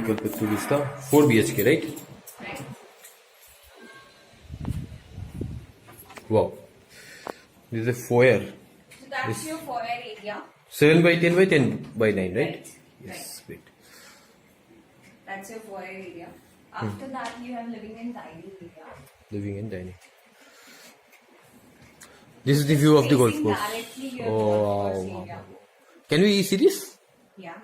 Kalpataru Vista, 4 BHK, right? Right. Wow. This is a foyer. So that's your foyer area. 7 by 10 by 10 by 9, right? Right. Yes, great. That's your foyer area. After that, you have living and dining area. Living and dining. This is the view of the golf Facing course. directly your Oh, golf course wow. area. Can we see this? Yeah.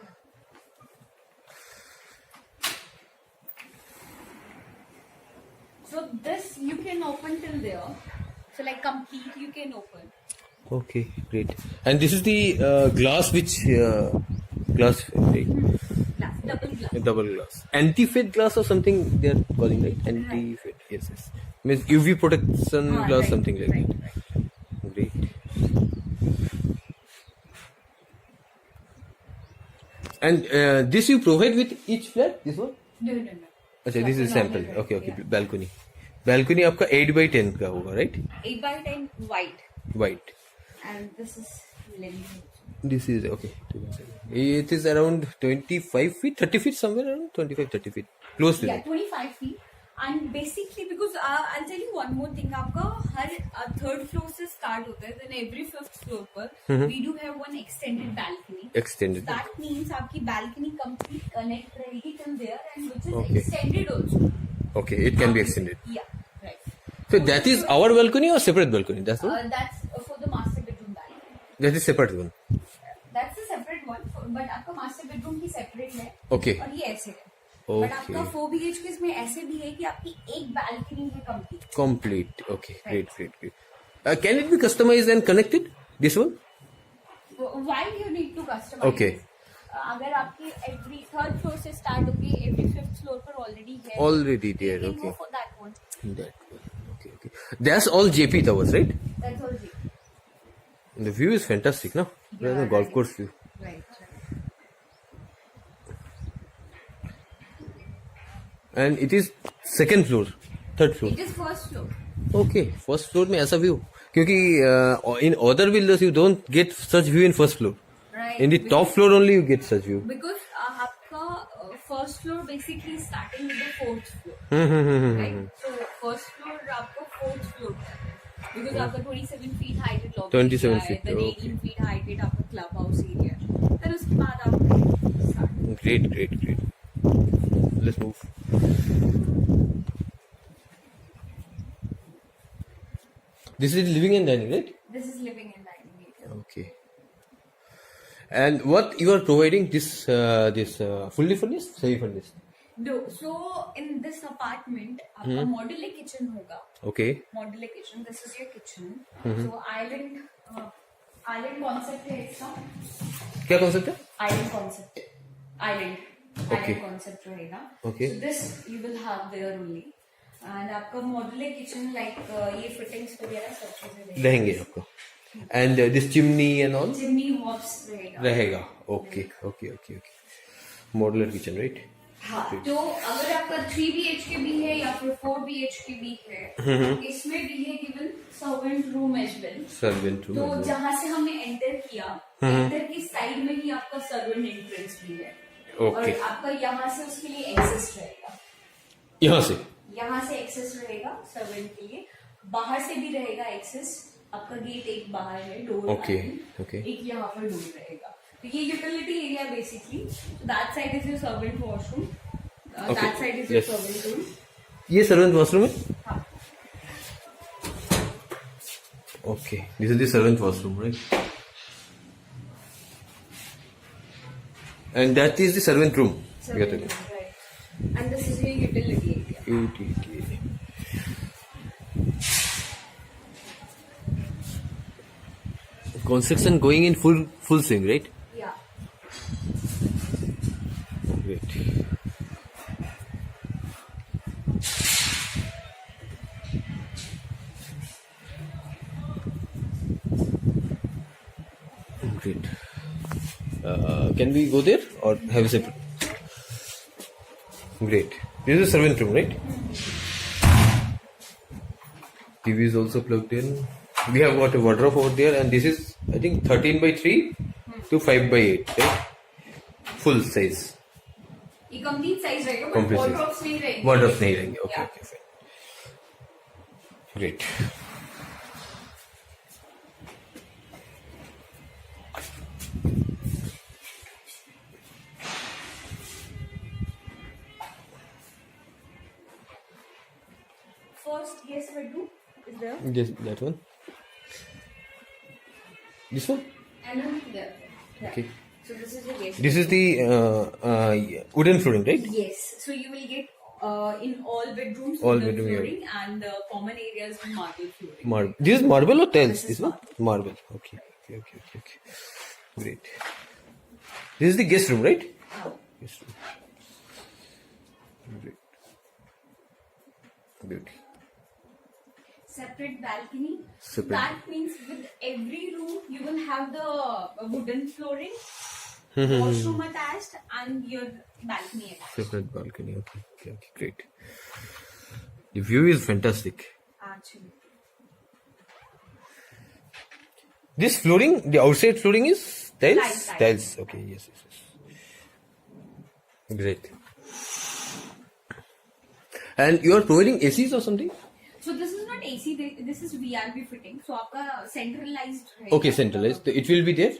So this you can open till there. So like complete you can open. Okay, great. And this is the glass which glass, right? Glass, double glass. Double glass. Anti-fade glass or something they are calling, right? Anti-fade. Yes, yes. Means UV protection glass, Right, something like right, that. right. Great. And this you provide with each flat? This one? No. अच्छा, this is sample. Okay, okay. Yeah. Balcony. Balcony आपका 8 by 10 का होगा, right? 8 by 10 white. White. And this is living. This is okay. It is around 25 feet, 30 feet, somewhere around 25, 30 feet. Close to Yeah, that. 25 feet. And basically because I'll tell you one more thing. आपका हर third floor से start होता है. Then every fifth floor पर we do have one extended balcony. Extended. That means आपकी balcony complete connect रहेगी till there and which is Okay. extended also. Okay, it can be extended. Yeah, right. So that is our balcony or separate balcony? That's one. That's for the master bedroom balcony. That is separate one. That's a separate one. But आपका master bedroom की separate है. Okay. और ये ऐसे है. Okay. But आपका 4 BHK में ऐसे भी है कि आपकी एक balcony है complete. Complete. Okay. Great, great, great. Can it be customized and connected? This one? Why you need to customize? Okay. अगर आपकी every third floor से start होगी, every fifth floor पर already है. Already there. You can Okay. go for that one. That one. Okay, okay. That's all JP towers, right? That's all. The view is fantastic, no? Yeah, The golf right. course view. Right. And it is second floor, third floor. It is first floor. Okay, first floor में ऐसा view. क्योंकि in other villas you don't get such view in first floor. Right. In the top floor only you get such view. Because आपका first floor basically starting with the fourth floor. Right. So first floor आपको fourth floor पर है. Because आपका 27 feet heighted lobby 27 area है, feet, then okay. 18 feet heighted आपका club house area. फिर उसके बाद आपका start. Great, great, great. Let's move. This is living and dining, right? This is living and dining area. Okay. And what you are providing this fully furnished, semi furnished? No, so in this apartment आपका modular kitchen होगा. Okay. Modular kitchen. This is your kitchen. So island concept है इसका. क्या concept है? Island concept. Island Okay. concept रहेगा. Okay. So this you will have there only. And आपका modular kitchen like ये fittings वगैरह सब चीजें रहेंगे आपको. And this chimney and all Chimney hobs रहेगा. रहेगा. Okay, okay, okay, okay. Modular kitchen, right? हाँ, तो अगर आपका 3 BHK भी है या फिर 4 BHK भी है, इसमें भी है given servant room as well. Servant room. तो as well. जहाँ से हमने एंटर किया, एंटर की साइड में ही आपका सर्वेंट एंट्रेंस भी है. Okay. और आपका यहाँ से उसके लिए एक्सेस रहेगा. यहाँ से. यहाँ से एक्सेस रहेगा सर्वेंट के लिए. बाहर से भी रहेगा एक्सेस. आपका गेट एक बाहर है, डोर. Okay, okay. एक यहाँ पर डोर रहेगा. तो ये utility area basically. That side is your servant washroom. Okay. That side is your Yes. Servant room. ये servant washroom है? हाँ. Okay. This is the servant washroom, right? And that is the servant room. You got it. Right. And this is your utility area. Utility. Construction going in full swing, right? Yeah. Great. Great. Can we go there or have a separate? Great. This is a servant room, right? TV is also plugged in. We have got a wardrobe over there, and this is I think 13 by 3 to 5 by 8, right? Full size. ये complete size रहेगा, but Complete size. Wardrobes नहीं रहेंगे. Wardrobes नहीं रहेंगे. Okay, Yeah. okay, fine. Great. First guest bedroom is there, Yes, that one. This one. and then there. Yeah. Okay. So this is the guest. This is the wooden flooring, right? Yes. So you will get in all bedrooms All wooden bedroom, yeah. flooring, and the common areas with marble flooring. Marble. This is marble or tiles? This is one? Marble. Okay. Great. This is the guest room, right? Ah. Guest room. Great. Beauty. Separate balcony. Separate. That means with every room you will have the wooden flooring, washroom attached, and your balcony attached. Separate balcony. Okay. Great. The view is fantastic. Actually. This flooring, the outside flooring is tiles? Tiles. Okay, yes. Great. And you are providing ACs or something? So this is not AC. This is VRB fitting. So आपका centralized रहेगा. Okay, centralized. So it will be there?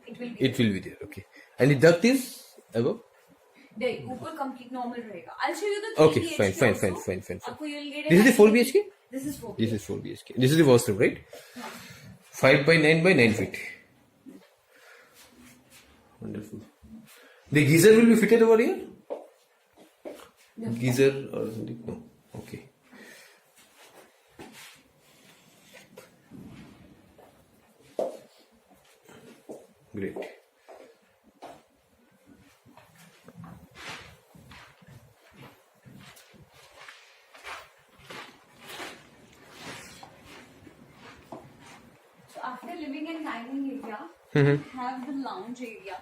It will be. It will be there, okay. And the duct is above? The ऊपर complete normal रहेगा. I'll show you the 3 Okay, BHK fine. also. आपको you'll get. This is the 4 BHK? This is 4. This is 4 BHK. This is the washroom, right? 5 by 9 by 9 feet. Wonderful. The geyser will be fitted over here? No. Geyser or something? No. Okay. Great. So after living and dining area, have the lounge area.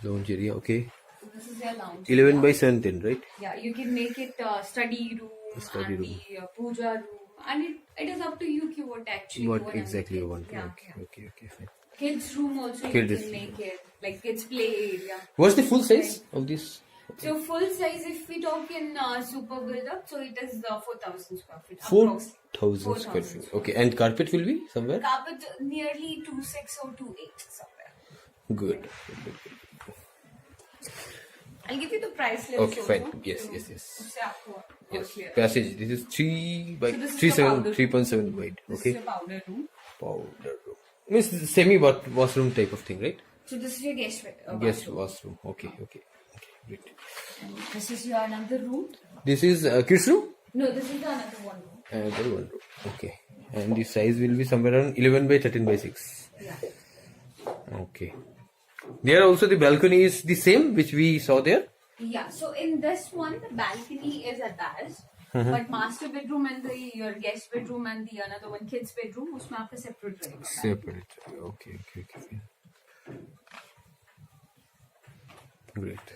Lounge area, okay. So this is your lounge. 11 area. by 17, right? Yeah, you can make it study room Study and room. the puja room, and it is up to you ki what actually What you want exactly you to want to yeah, make. yeah. Okay, fine. Kids room also Kids you room. can make it like kids play area. What's the full size of this? So full size, if we talk in super build up, so it is 4,000 square feet. 4,000 square feet. Okay, and carpet will be somewhere? Carpet nearly 2.6 or 2.8 somewhere. Good. I'll give you the price list. Okay, also. fine. Yes. उससे आपको और Yes. clear. Passage. This is 3 by So this is 3 the 7 powder 3.7 wide. This is Okay. your powder room. Powder room. Means semi washroom type of thing, right? So this is your guest Guest bathroom. washroom. Okay. Great. And this is your another room. This is kids room. No, this is the another one room. Another one room. Okay. And the size will be somewhere around 11 by 13 by 6. Yeah. Okay. There also the balcony is the same which we saw there. Yeah. So in this one, the balcony is attached. But master bedroom and your guest bedroom and the another one kids bedroom, उसमें आपका separate रहेगा. Separate. Okay. Fine. Great.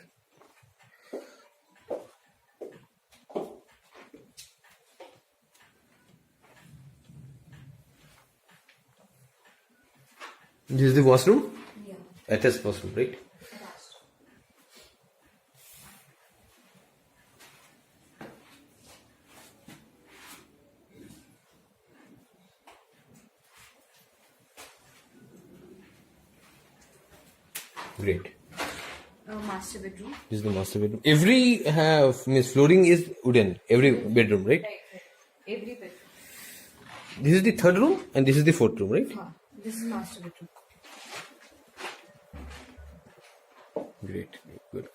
This is the washroom? Yeah. Attached washroom, right? Attached. Great. Master bedroom. This is the master bedroom. Every means flooring is wooden. Every bedroom, right? Right. Every bedroom. This is the third room and this is the fourth room, right? हाँ. This is master bedroom. Great. Good.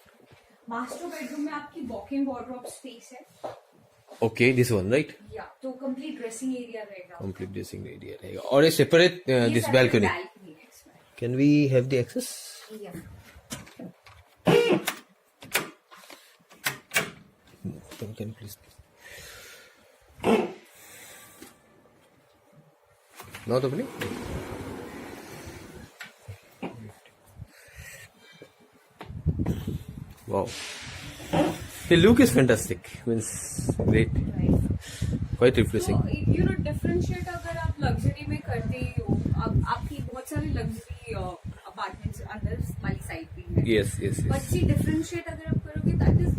Master bedroom में आपकी walk-in wardrobe space है. Okay, this one, right? या तो complete dressing area रहेगा. Complete dressing area. रहेगा. Or a separate this balcony. Balcony है इसमें. Can we have the access? Yeah. Can you please? Not opening? Wow. The look is fantastic. Means great. Right. Quite refreshing. So you know differentiate अगर आप luxury में करते ही हो, अब आपकी बहुत सारी लग्जरी अपार्टमेंट्स अंदर वाली साइड भी है. Yes. But see differentiate अगर आप करोगे that is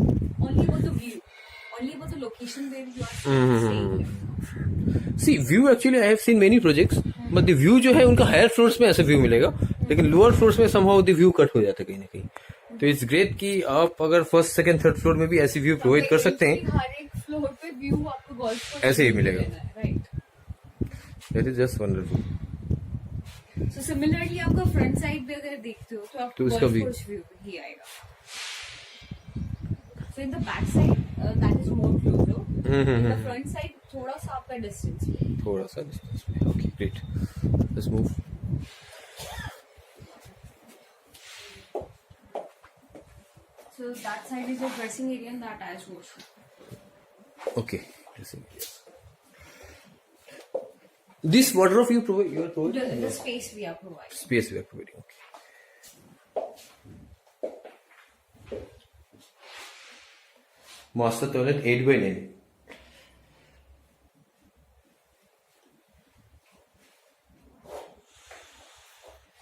only about the view, only about the location where you are staying. C view actually I have seen many projects but the view जो है उनका हायर फ्लोर्स में ऐसा view मिलेगा लेकिन लोअर फ्लोर्स में समहाउ द व्यू कट हो जाता है कहीं ना कहीं तो इट्स ग्रेट कि आप अगर फर्स्ट सेकंड थर्ड फ्लोर में भी ऐसी व्यू प्रोवाइड कर सकते हैं हर एक फ्लोर पे व्यू आपको गोल्फ कोर्स ऐसे ही मिलेगा right that is just wonderful so similarly आपका फ्रंट साइड भी अगर देखते हो तो तो आपको उसका गोल्फ भी- कोर्स व्यू ही आएगा so in the back side that is more closer in the front side थोड़ा सा आपका डिस्टेंस थोड़ा सा डिस्टेंस में okay great let's move so that side is your dressing area and that as washroom okay this wardrobe you are providing the space we are providing space we are providing okay master toilet 8x9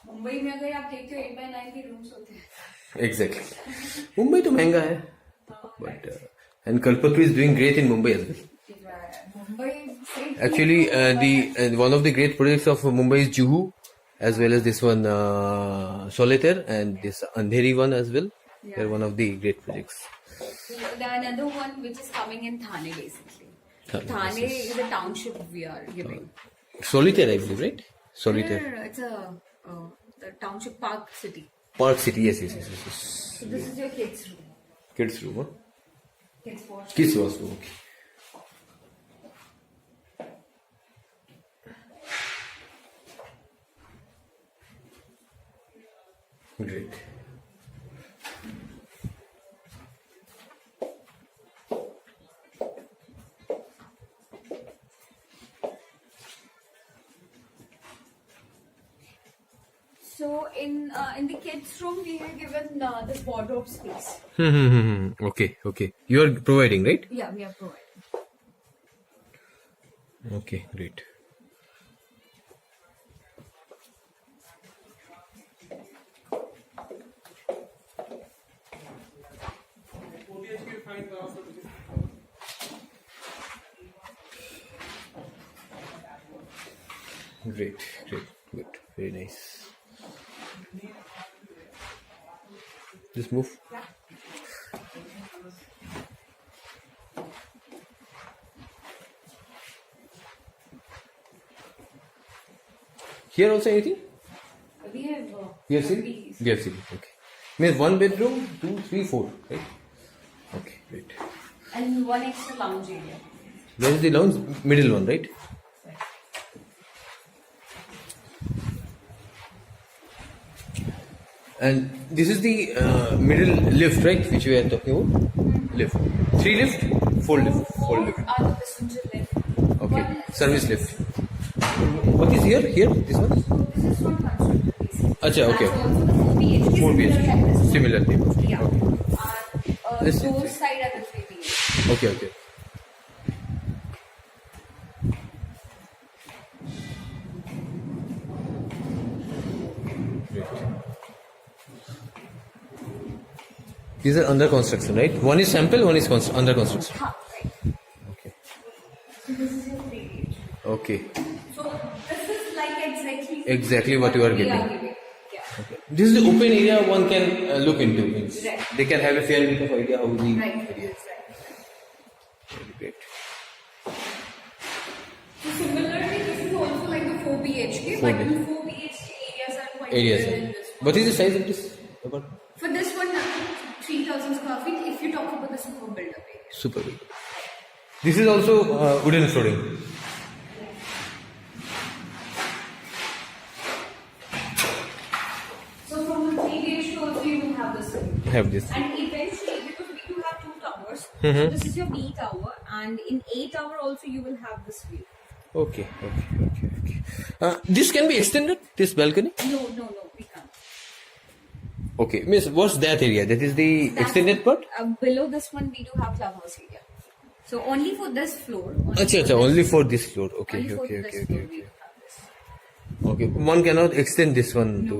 Mumbai में अगर आप देखते हो 8x9 के rooms होते हैं exactly Mumbai तो महंगा है but and Kalpataru is doing great in Mumbai as well Mumbai से actually the one of the great projects of Mumbai is Juhu as well as this one Solitaire and this Andheri one as well they're one of the great projects there another one which is coming in Thane basically Thane, Thane yes, is a township we are giving Solitaire I believe right Solitaire No, it's a the township park city Park City yes so this is your kids room kids room huh? kids wash kids washroom okay great so in the kids room we are given this wardrobe space okay you are providing right yeah we are providing okay great great good very nice just move here also anything we have we have seen these. we have seen okay means one bedroom 2 3 4 right okay great and one extra lounge area where is the lounge middle one right and this is the middle lift right which we are talking about lift 3 lift 4 lift 4 lift are the passenger lift okay One- service lift what is here this one this is one constructed basically Acha, okay. that's also the 4 BHK 4 similar like BHK this. similar thing yeah okay and This is- those side are the 3 BHK okay Great. These are under construction, right? One is sample, one is under construction. ha right Okay. so this is your 3 BHK Okay. so this is like Exactly what you are we giving. yeah Okay. This is the open area one can look into. Means Right. they can have a fair bit of idea how the right area is. right Very great. So similarly, this is also like the 4 BHK, 4 but the 4 BHK areas are quite Areas. bigger than this one. What is the size of this? About For this one, 3,000 square feet. If you talk about the super build-up area. super big. This is also wooden flooring. So from the 3 BHK also you will have this one. Have this. And eventually, because we do have 2 towers, Mm-hmm. so this is your B tower, and in A tower also you will have this view. Okay. This can be extended. This balcony. No, we can't. Okay. Miss, what's that area? That is the That's- extended part. Below this one, we do have clubhouse area. So only for this floor. Acha, only for this floor. Okay. Only for this floor we do have this. Okay. One cannot extend this one to.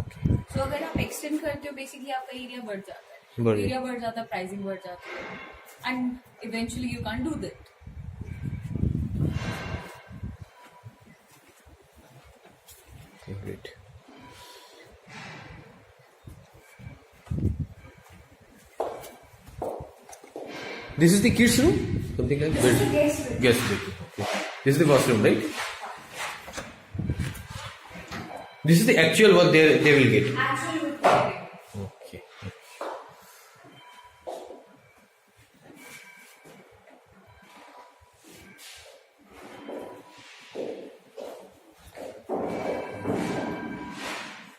Okay. So अगर आप extend करते हो basically आपका area बढ़ जाता है बढ़ area बढ़ जाता है, प्राइसिंग बढ़ जाती है, and eventually you can do that. Great. This is the kids room, something like This is the guest room. Guest room. Okay. This is the washroom, right? This is the actual what they will get. Actually, with the Okay.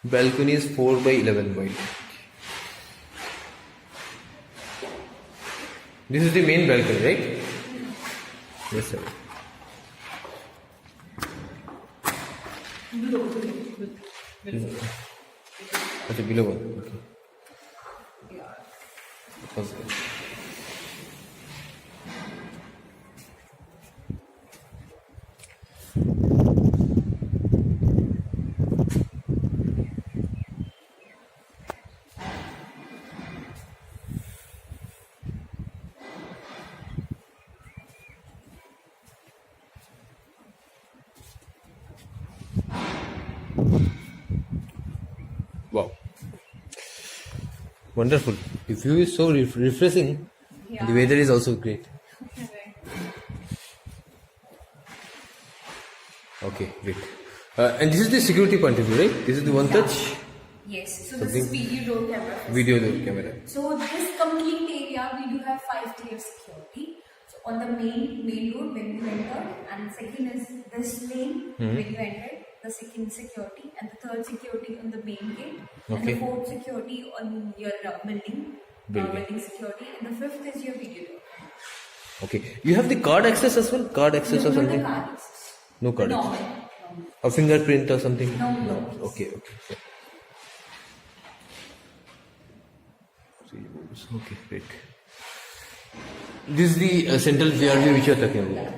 Balcony is 4 by 11 wide. This is the main balcony, right? Yes, sir. Okay, below one. Okay. Okay. Wow. Wonderful. The view is so refreshing. Yeah. The weather is also great. Okay, great. And this is the security point of view, right? This is the one touch Yes, so Something- this is video door camera. video camera. So this complete area we do have 5 tier security. So on the main road when you enter, and second is this lane when you enter, the second security, and the third security on the main gate, and Okay. the fourth security on your building security, and the fifth is your video door. Okay. You have the card access as well? Card access or No, something? the card access. No card No. access. A fingerprint or something? No, no. Okay, okay. Sure. Okay, great. This is the central VRV which you are talking about.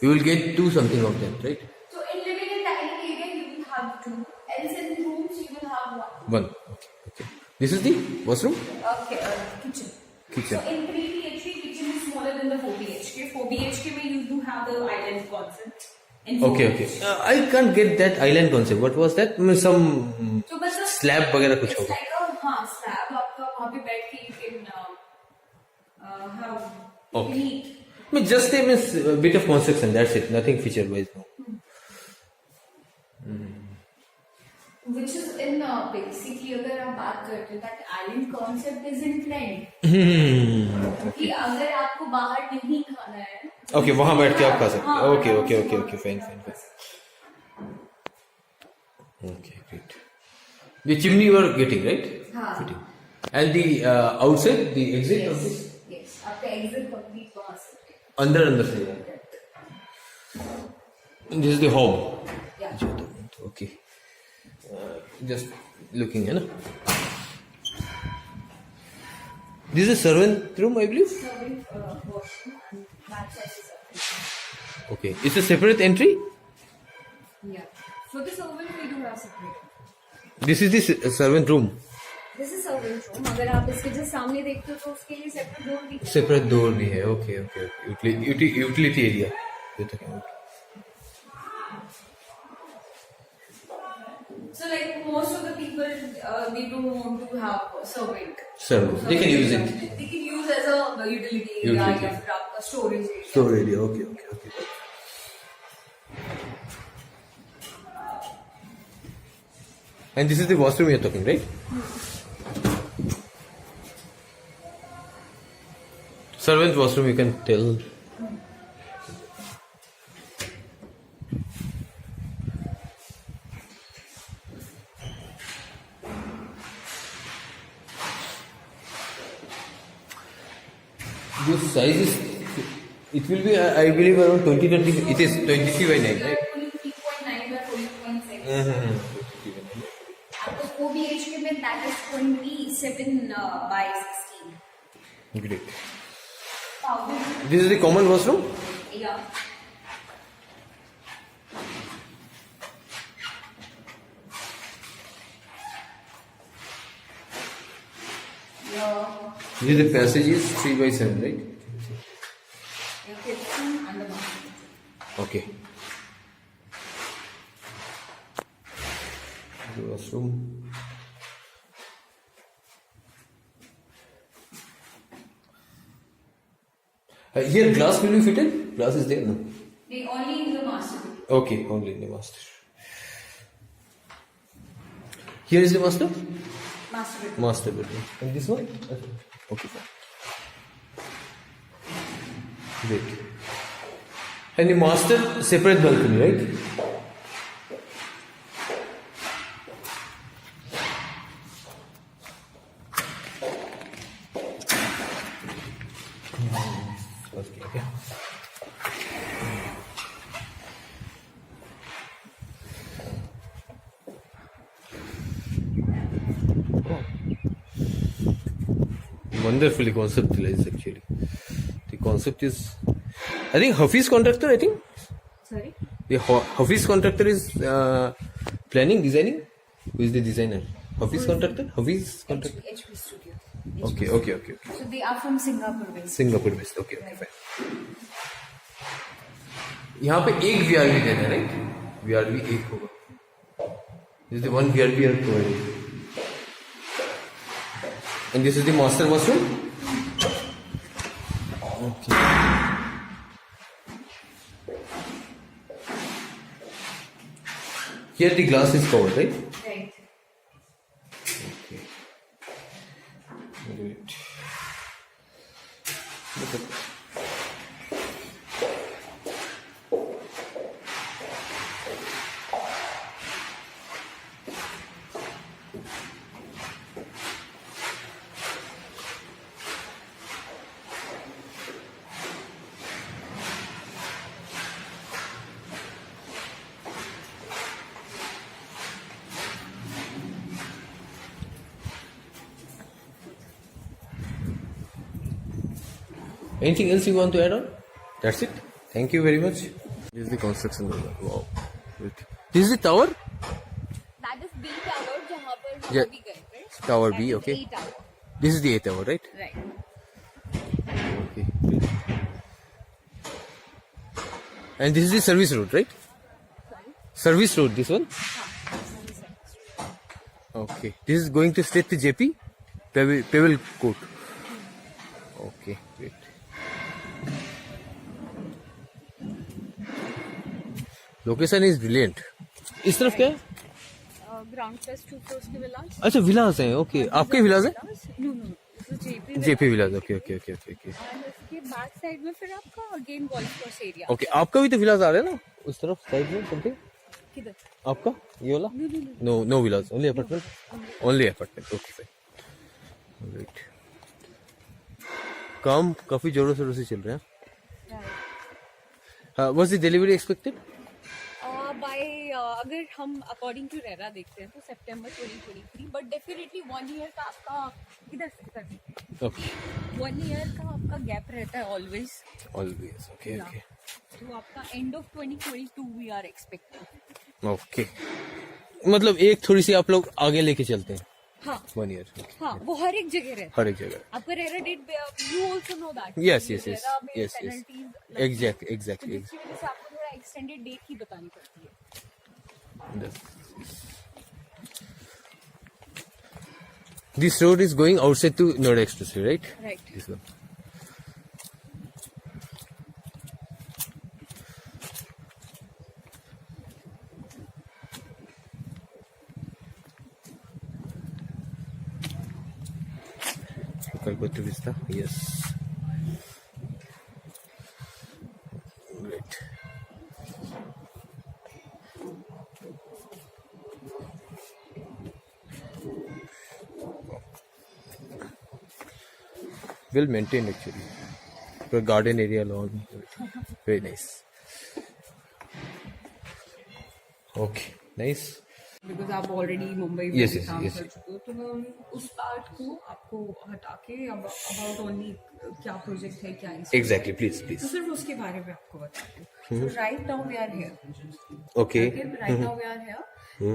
You will get two something of them, right? So in living and dining area you will have 2, else in rooms you will have 1. One. Okay, okay. This is the washroom? Okay, kitchen. Kitchen. So in 3 BHK, kitchen is smaller than the 4 BHK. 4 BHK may you do have the island concept. In 4 Okay, okay. BHK. I can't get that island concept. What was that? Some So but the slab वगैरह कुछ it's होगा. like a slab. आपका वहाँ पे बैठ के you can have you Okay. can eat. I mean, just a bit of construction. That's it. Nothing feature wise. No. Which is in basically अगर आप बात करते हो that island concept is in trend. कि अगर आपको बाहर नहीं खाना है. Okay, वहाँ बैठ के आप खा सकते हाँ, हो. Okay, आराम okay, से okay, वहाँ okay. पे Fine, खा fine, fine. सकते हो. Okay, great. The chimney you are getting, right? हाँ. Fitting. And the outside, the exit of this? Yes. आपका exit complete वहाँ से. Under से. This is the home. Yeah. Okay. Just looking, है ना? This is a servant room, I believe. Serving washroom and back side is serving. Okay. It's a separate entry. Yeah. For the servant we do have separate. This is the servant room. This is servant room. अगर आप इसके just सामने देखते हो तो उसके लिए separate door भी है. Separate door भी है. Okay, okay, okay. Utility area. ये तो क्या? So like most of the people they don't want to have servant. Servant. They can use it. They can use as a utility area Utility. या फिर आपका storage area. Store area. Okay, okay, okay. And this is the washroom you're talking, right? Servant washroom, you can tell. This size is, it will be, I believe, around 20, it is 23 by 9, right? 23.9 by 20.6. आपको 4 BHK में that is 27 by 16. Great. Powder. This is the common washroom? Yeah. Yeah. This the passage is 3/7, right? Your kitchen and the bathroom. Okay. The washroom. Here glass will be fitted? Glass is there, no? They only in the master bedroom. Okay, only in the master. Here is the master? Master bedroom. Master bedroom. And this one? Okay, fine. Great. And the master separate balcony, right? Okay. Wonderfully conceptualized actually. The concept is, I think Hafiz contractor, I think. Sorry? The Hafiz contractor is planning, designing. Who is the designer? Hafiz contractor? Hafiz contractor? HP Studio. Okay. So they are from Singapore based. Singapore based. Okay, fine. यहाँ पे एक VRV देना है, right? VRV एक होगा. This is the one VRV are provided. And this is the master washroom. Okay. Here the glass is covered, right? Right. Okay. Great. Look at that. Anything else you want to add on? That's it. Thank you very much. This is the construction. Wow. This is the tower? That is B tower, जहाँ पर हम Yeah. अभी गए थे. Tower That B, is okay. A tower. This is the A tower, right? Right. Okay. Great. And this is the service road, right? Service road, this one? Okay. This is going to straight to JP? Pebble Court. Okay, great. Location is brilliant. इस तरफ क्या है? Ground plus 2 floors के villas. अच्छा विलास हैं. Okay आपके विलास हैं? No. This is JP. JP Vilas. Okay. And इसके बैक साइड में फिर आपका again golf course area. Okay आपका भी तो विलास आ रहा है ना उस तरफ साइड में समथिंग. किधर? आपका ये वाला? No villas. Only apartment. Only apartment. Okay fine. Right. काम काफी जोरों शोरों से चल रहा है. Was the delivery expected? By अगर हम अकॉर्डिंग टू रेरा देखते हैं तो सितंबर 2023 बट डेफिनेटली 1 ईयर का आपका किधर से कर ओके 1 ईयर का आपका गैप रहता है ऑलवेज. ओके तो आपका end of 2022 we are expecting. Okay. मतलब एक थोड़ी सी आप लोग आगे लेके चलते हैं. हाँ 1 ईयर. हाँ वो हर एक जगह रहता है. हर एक जगह. आपका RERA date you also know that. Yes. Exactly. जिसकी वजह से आपको थोड़ा एक्सटेंडेड डेट ही बतानी पड़ती है. This road is going outside to Noida Expressway, right? Right. This one. Kalpatru Vista, yes. Great. Well maintained actually. The garden area lawn, very nice. Okay, nice. Because आप already Mumbai में Yes, भी yes, काम yes. कर चुके हो तो मैं उस पार्ट को आपको हटा के अबाउट ओनली क्या प्रोजेक्ट है क्या है Exactly, please. तो सिर्फ उसके बारे में आपको बताती हूँ. Right now we are here. Okay. Right now we are here.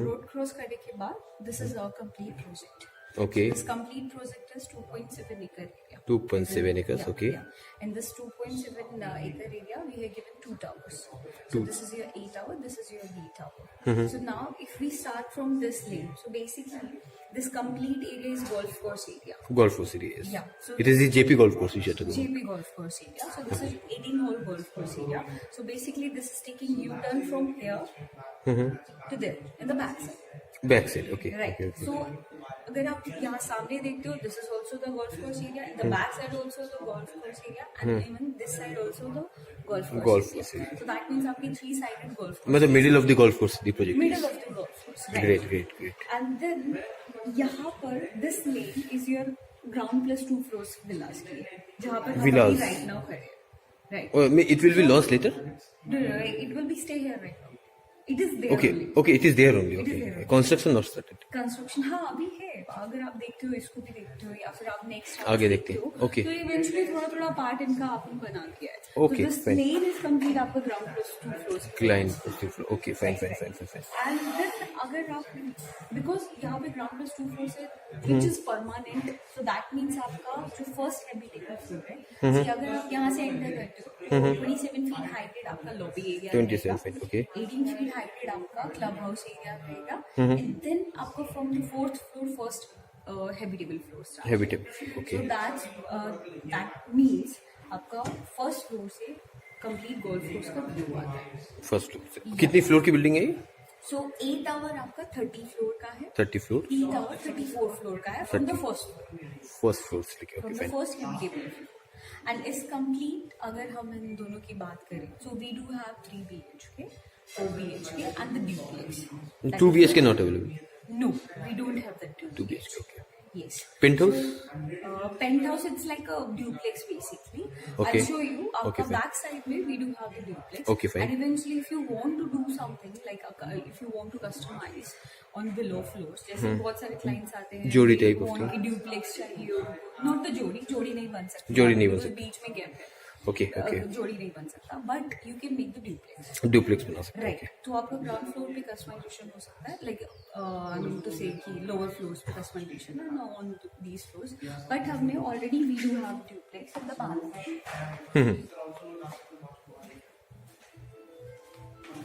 Road cross करने के बाद this is our complete project. Okay. This complete project is 2.7 acre area. 2.7 acres. Yeah, Okay. yeah. In this 2.7 acre area, we have given 2 towers. So Two. this is your A tower, this is your B tower. Mm-hmm. So now, if we start from this lane, so basically, this complete area is golf course area. Golf course area. Yes. Yeah. So It is the JP golf course which you are talking about. JP golf course area. So this is 18-hole golf course area. So basically, this is taking U-turn from here to there in the back side. Back side. Okay. Right. Okay. Okay. So अगर आप यहाँ सामने देखते हो, this is also the golf course area. In the back side also the golf course area, and even this side also the golf course Golf area. course area. So that means आपकी 3-sided golf course. मतलब middle of the golf course the project. Middle of the golf course. Right. Great. Great. Great. And then यहाँ पर this lane is your ground plus 2 floors villas के लिए, जहाँ पर हम Villas. अभी right now खड़े हैं. Right. Oh, it will be lost later. No, it will be stay here right now. It is there Okay. only. Okay. It is there only. It is Okay. there only. Construction not started. Construction हाँ अभी है. अगर आप देखते हो इसको भी देखते हो या फिर आप नेक्स्ट आगे देखते हैं. Okay. तो इवेंचुअली थोड़ा थोड़ा पार्ट इनका आपने बना दिया है. Okay, तो this fine. Lane is complete आपका ground plus 2 floors. Client. Okay. Fine. Fine. Fine. Fine. Fine. And then अगर आप बिकॉज यहाँ पे ग्राउंड प्लस 2 फ्लोर्स है which is permanent, so that means आपका जो फर्स्ट हैबिटेबल फ्लोर है, see, अगर आप यहाँ से एंटर करते हो 27 फीट हाइटेड आपका lobby area 27 feet. Okay. 18 feet heighted आपका क्लब हाउस एरिया रहेगा, एंड देन आपका from the 4th floor first habitable floor start. Habitable. Okay. So that means आपका फर्स्ट फ्लोर से कंप्लीट गोल्फ कोर्स का view आता है. First floor. से. कितनी फ्लोर की बिल्डिंग है ये? सो ए टावर आपका 30 फ्लोर का है, 30 फ्लोर. बी टावर 34 फ्लोर का है from the first floor, first floor से लेके. From Okay. The Fine. First habitable floor. And इस कंप्लीट अगर हम इन दोनों की बात करें, so we do have 3 BHK, 4 BHK and the duplex. 2 BHK not available. No, we don't have the 2 BHK. Okay. Yes. Penthouse. Penthouse, it's like a duplex basically. Okay. I'll show you. Okay, Okay, fine. back side में we do have the duplex. Okay, fine. And eventually, if you want to do something like if you want to customize on below floors, जैसे बहुत सारे clients आते हैं. जोड़ी they type of want thing. कि duplex चाहिए. Not the जोड़ी नहीं बन सकती. जोड़ी नहीं बन Because सकती. बीच में gap है. Okay. Okay. जोड़ी नहीं बन सकता. But you can make the duplex. Duplex बना सकते हैं. राइट. तो आपका ग्राउंड फ्लोर पे कस्टमाइजेशन हो सकता है, like I mean to say कि लोअर फ्लोर्स पे customization and on these floors, but हमने already we do have duplex in the back.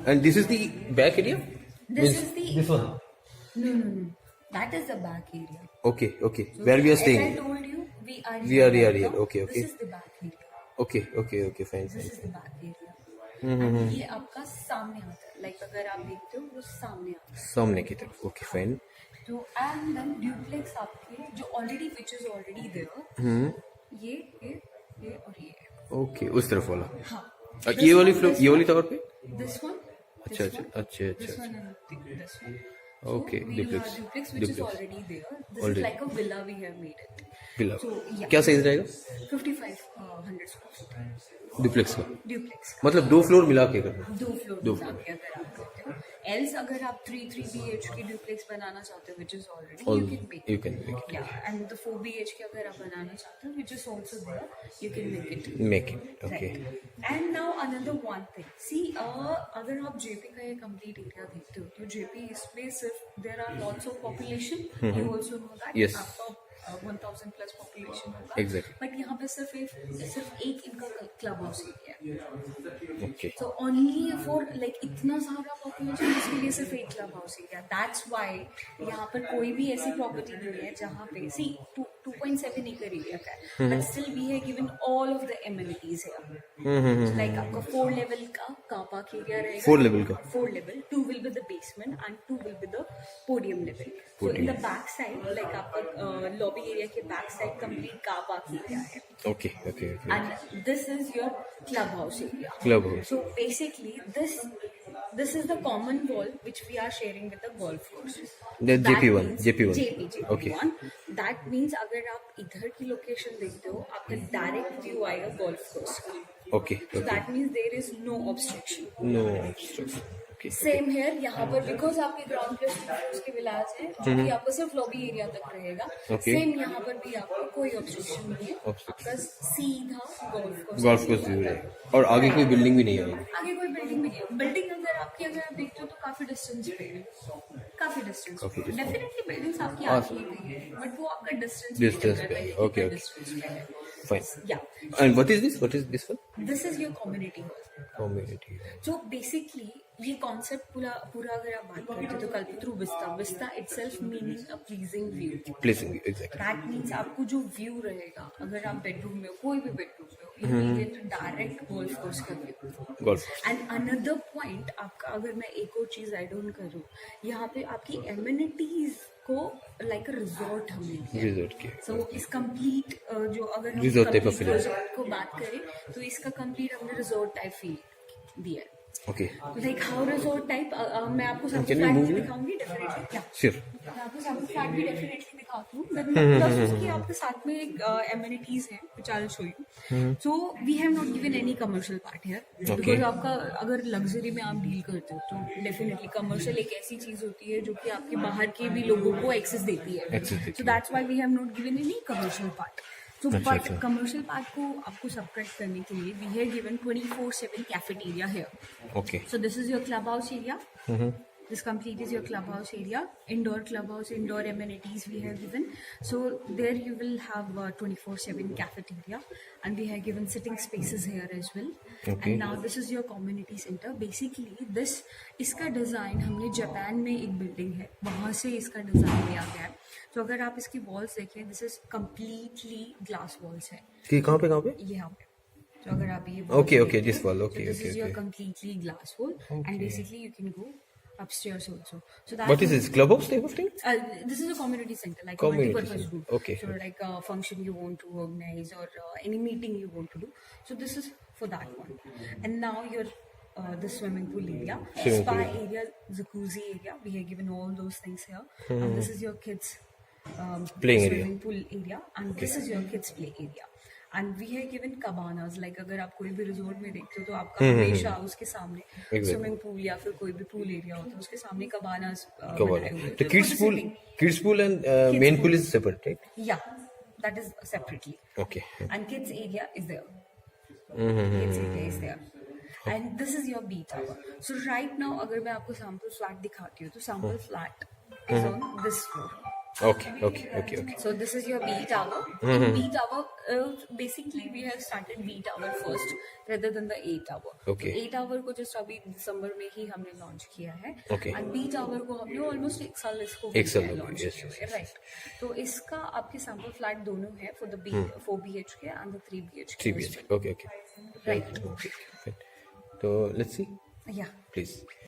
And this is the back area? This is the This one. no, that is the back area. Okay. Okay. Where we are As I staying? told you, we are We are right here. now. Okay, okay. This is the back area. Okay. Okay. Okay. Fine. This Fine. is the back area. And ये आपका सामने आता है, like अगर आप देखते हो वो सामने आता है. सामने की तरफ. Okay. Fine. तो एंड देन ड्यूप्लेक्स आपके जो already which is already there, ये और ये. Okay. उस तरफ वाला. हाँ. ये वाली फ्लोर, ये वाली टावर पे? This one. अच्छा. अच्छा. अच्छा. This अच्छा. one and this one. Okay, So we duplex. do have duplex, which is Duplex. already there. This Already. is like a villa we have made it. बिल्ला. So yeah. क्या size रहेगा? 5500 square feet. Duplex का. Duplex. मतलब 2 floor मिला के करना. 2 floor दो मिला के अगर आप करते हो. Else अगर आप 3 BHK duplex बनाना चाहते हो, which is already, All- you can make you it. can make it. Yeah, and the 4 BHK अगर आप बनाना चाहते हो, which is also there, you can make it. Make it. Okay. Right. And now another one thing. See, अगर आप JP का ये complete area देखते हो, तो JP इसमें सिर्फ there are lots of population. You also know that. Yes. आपका 1000 plus population होगा. Exactly. But यहाँ पे सिर्फ एक इनका क्लब हाउस एरिया है. Okay. So only for like इतना सारा population, इसके लिए सिर्फ एक club house area. That's why यहाँ पर कोई भी ऐसी प्रॉपर्टी नहीं है जहाँ पे see 2.7 acre एरिया का है, but still we have given all of the amenities here. So like आपका 4 level का car park area रहेगा. 4 level का. 4 level. 2 will be the basement and 2 will be the podium level. So in the back side, like आपका lobby area के back side complete car park area है. Okay. Okay. Okay. And this is your clubhouse area. Clubhouse. So basically, this is the common wall which we are sharing with the golf course. The That JP1, means- JP1. JP1. Okay. That means अगर आप इधर की location देखते हो, आपका direct view आएगा golf course का. Okay. So Okay. that means there is no obstruction. No obstruction. Okay. Same here यहाँ पर बिकॉज आपके ग्राउंड प्लस फ्लोर्स के विलास है जो कि आपको सिर्फ लॉबी एरिया तक रहेगा. Okay. सेम यहाँ पर भी आपको कोई ऑब्स्ट्रक्शन नहीं है. Obstruction. आपका सीधा गोल्फ कोर्स व्यू है और आगे कोई बिल्डिंग भी नहीं आएगी. आगे कोई बिल्डिंग भी नहीं है. बिल्डिंग अगर आप देखते हो तो काफी डिस्टेंस पे है. काफी डिस्टेंस. काफी distance. डेफिनेटली बिल्डिंग्स आपकी आगे ही पे है बट वो आपका डिस्टेंस Distance पे है. Okay, okay. डिस्टेंस पे है. Fine. या And what is this? What is this one? This is your community hall. Community. जो बेसिकली ये कॉन्सेप्ट पूरा अगर आप बात करते हो तो Kalpataru vista itself meaning a pleasing view. Placing view, exactly. That means आपको जो व्यू रहेगा अगर आप बेडरूम में हो कोई भी बेडरूम में हो you get direct golf course का view. Golf. And another point आपका अगर मैं एक और चीज ऐड ऑन करूँ यहाँ पे आपकी एमिनिटीज को लाइक अ रिजॉर्ट हमने दिया. Resort के. सो इस कंप्लीट जो अगर हम Resort type of complete feeling. resort को बात करें तो इसका कंप्लीट हमने रिजॉर्ट टाइप फील दिया है. Okay. Like how resort type मैं आपको सब Can you फ्लैट move भी it? दिखाऊंगी डेफिनेटली. क्या Sure. मैं आपको सब फ्लैट भी डेफिनेटली दिखाती हूँ. प्लस उसके आपके साथ में एक एमिनिटीज हैं which I'll show you. So we have not given any commercial part here. Okay. Because आपका अगर लग्जरी में आप डील करते हो तो डेफिनेटली कमर्शियल एक ऐसी चीज होती है जो कि आपके बाहर के भी लोगों को एक्सेस देती है. Access देती So that's why we have not given any commercial part. So अच्छा, but अच्छा. commercial part को आपको सबट्रैक्ट करने के लिए we have given 24/7 cafeteria here. Okay. So this is your clubhouse area. This complete is your clubhouse area. Indoor clubhouse, indoor amenities we have given. So there you will have 24/7 cafeteria, and we have given sitting spaces here as well. Okay. And now this is your community center. Basically this इसका design हमने Japan में एक building है वहाँ से इसका design लिया गया है. तो अगर आप इसकी वॉल्स देखें this is completely glass walls है. कि कहाँ पे? ये यहाँ पे. तो अगर आप ये Okay, okay, this wall. Okay, this okay, is your okay. completely glass wall, and basically you can go upstairs also. So that What is this? Clubhouse type of thing? This is a community center, like Community a multi-purpose center. room. Okay. So like a function you want to organize or any meeting you want to do. So this is for that one. And now your the swimming pool area, Swimming spa pool. area, jacuzzi area. We have given all those things here. And this is your kids Playing area. swimming pool area, and this is your kids play area. And we have given cabanas, like अगर आप कोई भी resort में देखते हो तो आपका हमेशा उसके सामने Exactly. स्विमिंग पूल या फिर कोई भी पूल एरिया होता है उसके सामने cabanas Cover. बनाए हुए हैं. The kids pool and main pool is separate, right? Yeah, that is separately. Okay. And kids area is there. Kids area is there. And this is your B tower. So right now अगर मैं आपको sample flat दिखाती हूँ तो sample flat is on this floor. Okay. So this is your B tower. B tower, basically we have started B tower first rather than the A tower. Okay. So A tower को just अभी दिसंबर में ही हमने launch किया है. Okay. And B tower को हमने almost एक साल इसको एक साल हो गया, लॉन्च yes, किया yes, है. yes. राइट. तो इसका आपके सैंपल फ्लैट दोनों है for the 4 BHK and the 3 BHK. 3 BHK. Okay. Right. Okay. Fine. So let's see, Yeah. please.